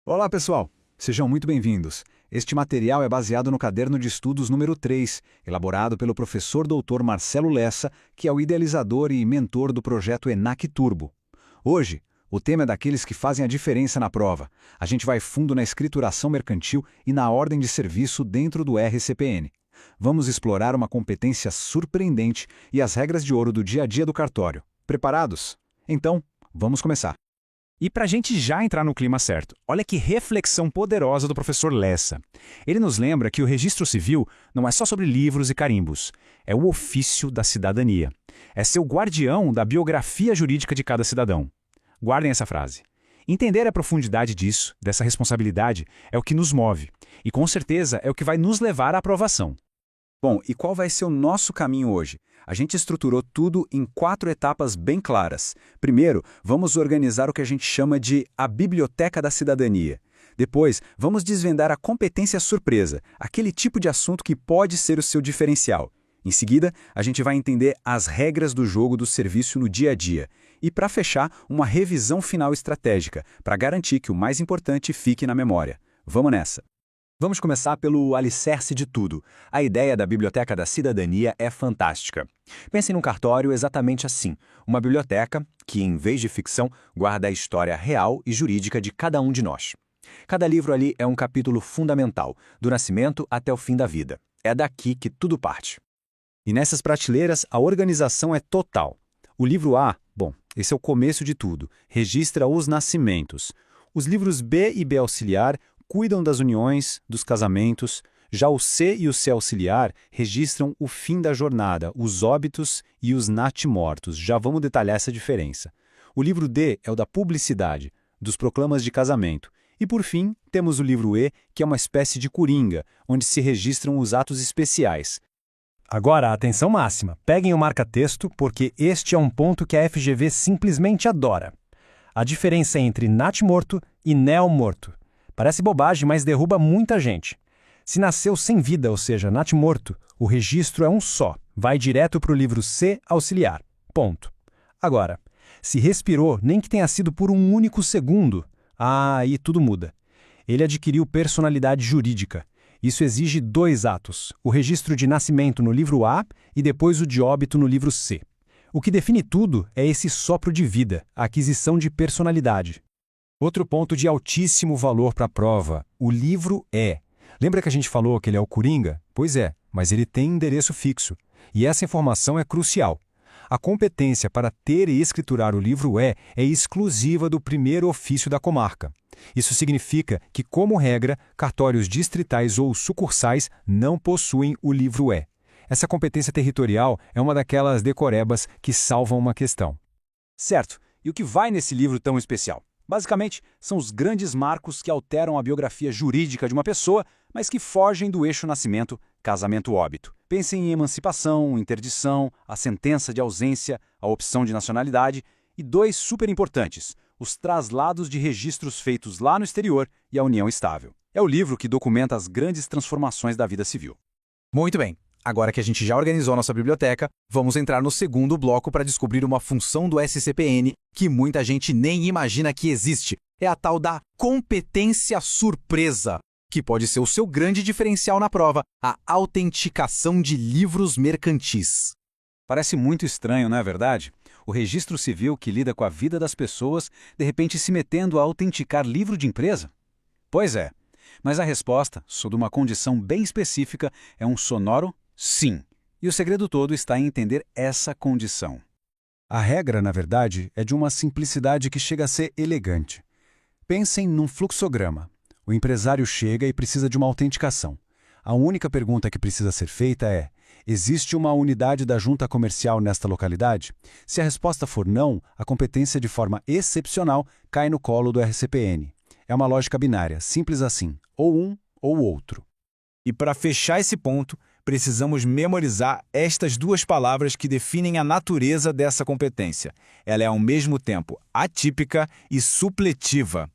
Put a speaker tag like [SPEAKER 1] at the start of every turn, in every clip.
[SPEAKER 1] Olá, pessoal! Sejam muito bem-vindos. Este material é baseado no Caderno de Estudos número 3, elaborado pelo professor Dr. Marcelo Lessa, que é o idealizador e mentor do projeto ENAC Turbo. Hoje, o tema é daqueles que fazem a diferença na prova. A gente vai fundo na escrituração mercantil e na ordem de serviço dentro do RCPN. Vamos explorar uma competência surpreendente e as regras de ouro do dia a dia do cartório. Preparados? Então, vamos começar. E para a gente já entrar no clima certo, olha que reflexão poderosa do professor Lessa. Ele nos lembra que o registro civil não é só sobre livros e carimbos, é o ofício da cidadania. É ser o guardião da biografia jurídica de cada cidadão. Guardem essa frase. Entender a profundidade disso, dessa responsabilidade, é o que nos move. E com certeza é o que vai nos levar à aprovação. Bom, e qual vai ser o nosso caminho hoje? A gente estruturou tudo em 4 etapas bem claras. Primeiro, vamos organizar o que a gente chama de a Biblioteca da Cidadania. Depois, vamos desvendar a competência surpresa, aquele tipo de assunto que pode ser o seu diferencial. Em seguida, a gente vai entender as regras do jogo do serviço no dia a dia. E, para fechar, uma revisão final estratégica, para garantir que o mais importante fique na memória. Vamos nessa! Vamos começar pelo alicerce de tudo. A ideia da Biblioteca da Cidadania é fantástica. Pensem num cartório exatamente assim. Uma biblioteca que, em vez de ficção, guarda a história real e jurídica de cada um de nós. Cada livro ali é um capítulo fundamental, do nascimento até o fim da vida. É daqui que tudo parte. E nessas prateleiras, a organização é total. O livro A, bom, esse é o começo de tudo. Registra os nascimentos. Os livros B e B auxiliar cuidam das uniões, dos casamentos. Já o C e o C auxiliar registram o fim da jornada, os óbitos e os natimortos. Já vamos detalhar essa diferença. O livro D é o da publicidade, dos proclamas de casamento. E por fim, temos o livro E, que é uma espécie de coringa, onde se registram os atos especiais. Agora, atenção máxima. Peguem o marca-texto, porque este é um ponto que a FGV simplesmente adora. A diferença entre natimorto e neomorto. Parece bobagem, mas derruba muita gente. Se nasceu sem vida, ou seja, natimorto, o registro é um só, vai direto para o livro C auxiliar. Ponto. Agora, se respirou, nem que tenha sido por um único segundo, aí tudo muda. Ele adquiriu personalidade jurídica. Isso exige 2 atos, o registro de nascimento no livro A e depois o de óbito no livro C. O que define tudo é esse sopro de vida, a aquisição de personalidade. Outro ponto de altíssimo valor para a prova, o livro E. Lembra que a gente falou que ele é o coringa? Pois é, mas ele tem endereço fixo. E essa informação é crucial. A competência para ter e escriturar o livro E é exclusiva do primeiro ofício da comarca. Isso significa que, como regra, cartórios distritais ou sucursais não possuem o livro E. Essa competência territorial é uma daquelas decorebas que salvam uma questão. Certo, e o que vai nesse livro tão especial? Basicamente, são os grandes marcos que alteram a biografia jurídica de uma pessoa, mas que fogem do eixo nascimento, casamento, óbito. Pensem em emancipação, interdição, a sentença de ausência, a opção de nacionalidade e 2 super importantes, os traslados de registros feitos lá no exterior e a união estável. É o livro que documenta as grandes transformações da vida civil. Muito bem. Agora que a gente já organizou nossa biblioteca, vamos entrar no segundo bloco para descobrir uma função do SCPN que muita gente nem imagina que existe. É a tal da competência surpresa, que pode ser o seu grande diferencial na prova, a autenticação de livros mercantis. Parece muito estranho, não é verdade? O registro civil que lida com a vida das pessoas, de repente se metendo a autenticar livro de empresa? Pois é, mas a resposta, sob uma condição bem específica, é um sonoro sim. E o segredo todo está em entender essa condição. A regra, na verdade, é de uma simplicidade que chega a ser elegante. Pensem num fluxograma. O empresário chega e precisa de uma autenticação. A única pergunta que precisa ser feita é: existe uma unidade da junta comercial nesta localidade? Se a resposta for não, a competência de forma excepcional cai no colo do RCPN. É uma lógica binária, simples assim, ou um ou outro. E para fechar esse ponto, precisamos memorizar estas 2 palavras que definem a natureza dessa competência. Ela é ao mesmo tempo atípica e supletiva.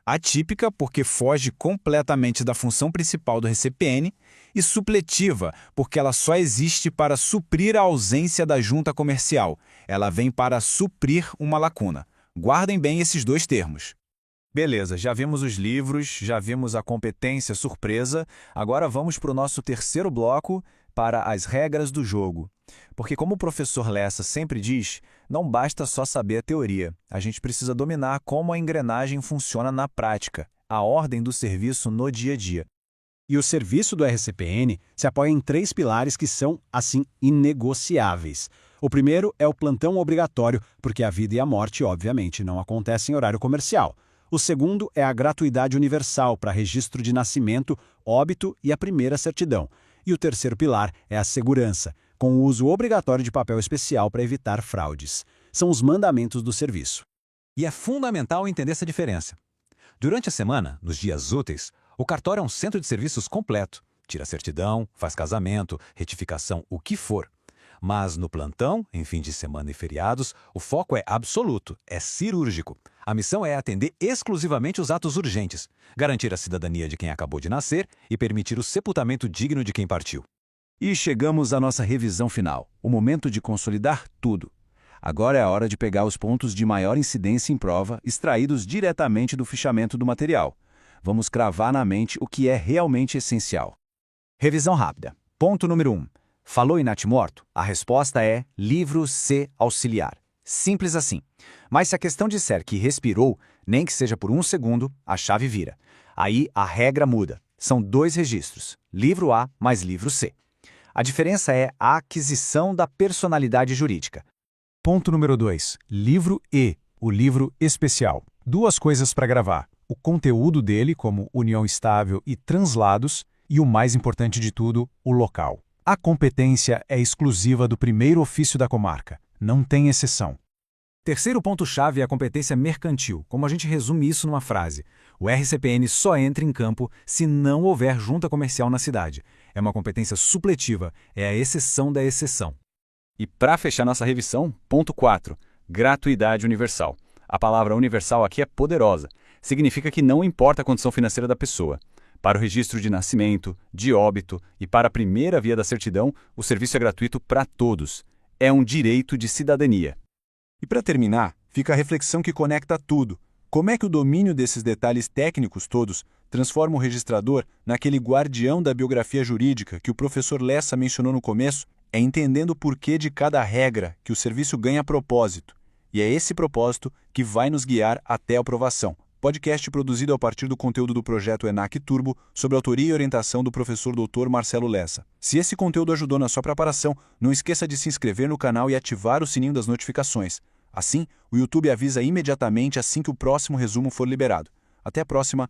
[SPEAKER 1] Atípica porque foge completamente da função principal do RCPN e supletiva porque ela só existe para suprir a ausência da junta comercial. Ela vem para suprir uma lacuna. Guardem bem esses 2 termos.
[SPEAKER 2] Beleza, já vimos os livros, já vimos a competência surpresa, agora vamos para o nosso terceiro bloco, para as regras do jogo. Porque como o professor Lessa sempre diz, não basta só saber a teoria, a gente precisa dominar como a engrenagem funciona na prática, a ordem do serviço no dia a dia.
[SPEAKER 1] E o serviço do RCPN se apoia em 3 pilares que são, assim, inegociáveis. O primeiro é o plantão obrigatório, porque a vida e a morte, obviamente, não acontecem em horário comercial. O segundo é a gratuidade universal para registro de nascimento, óbito e a primeira certidão. E o terceiro pilar é a segurança, com o uso obrigatório de papel especial para evitar fraudes. São os mandamentos do serviço.
[SPEAKER 3] E é fundamental entender essa diferença. Durante a semana, nos dias úteis, o cartório é um centro de serviços completo. Tira certidão, faz casamento, retificação, o que for. Mas no plantão, em fim de semana e feriados, o foco é absoluto, é cirúrgico. A missão é atender exclusivamente os atos urgentes, garantir a cidadania de quem acabou de nascer e permitir o sepultamento digno de quem partiu.
[SPEAKER 1] E chegamos à nossa revisão final, o momento de consolidar tudo. Agora é a hora de pegar os pontos de maior incidência em prova, extraídos diretamente do fichamento do material. Vamos cravar na mente o que é realmente essencial.
[SPEAKER 3] Revisão rápida. Ponto número 1. Falou em natimorto? A resposta é livro C auxiliar. Simples assim. Mas se a questão disser que respirou, nem que seja por 1 segundo, a chave vira. Aí a regra muda. São 2 registros, livro A mais livro C. A diferença é a aquisição da personalidade jurídica.
[SPEAKER 4] Ponto número 2. Livro E, o livro especial. 2 coisas para gravar. O conteúdo dele, como união estável e translados, e o mais importante de tudo, o local. A competência é exclusiva do primeiro ofício da comarca. Não tem exceção.
[SPEAKER 3] Terceiro ponto-chave é a competência mercantil. Como a gente resume isso numa frase? O RCPN só entra em campo se não houver junta comercial na cidade. É uma competência supletiva, é a exceção da exceção.
[SPEAKER 1] E para fechar nossa revisão, ponto 4, gratuidade universal. A palavra universal aqui é poderosa. Significa que não importa a condição financeira da pessoa. Para o registro de nascimento, de óbito e para a primeira via da certidão, o serviço é gratuito para todos. É um direito de cidadania. E para terminar, fica a reflexão que conecta tudo. Como é que o domínio desses detalhes técnicos todos transforma o registrador naquele guardião da biografia jurídica que o professor Lessa mencionou no começo? É entendendo o porquê de cada regra que o serviço ganha propósito. E é esse propósito que vai nos guiar até a aprovação. Podcast produzido a partir do conteúdo do projeto ENAC Turbo, sob autoria e orientação do professor Dr. Marcelo Lessa. Se esse conteúdo ajudou na sua preparação, não esqueça de se inscrever no canal e ativar o sininho das notificações. Assim, o YouTube avisa imediatamente assim que o próximo resumo for liberado. Até a próxima!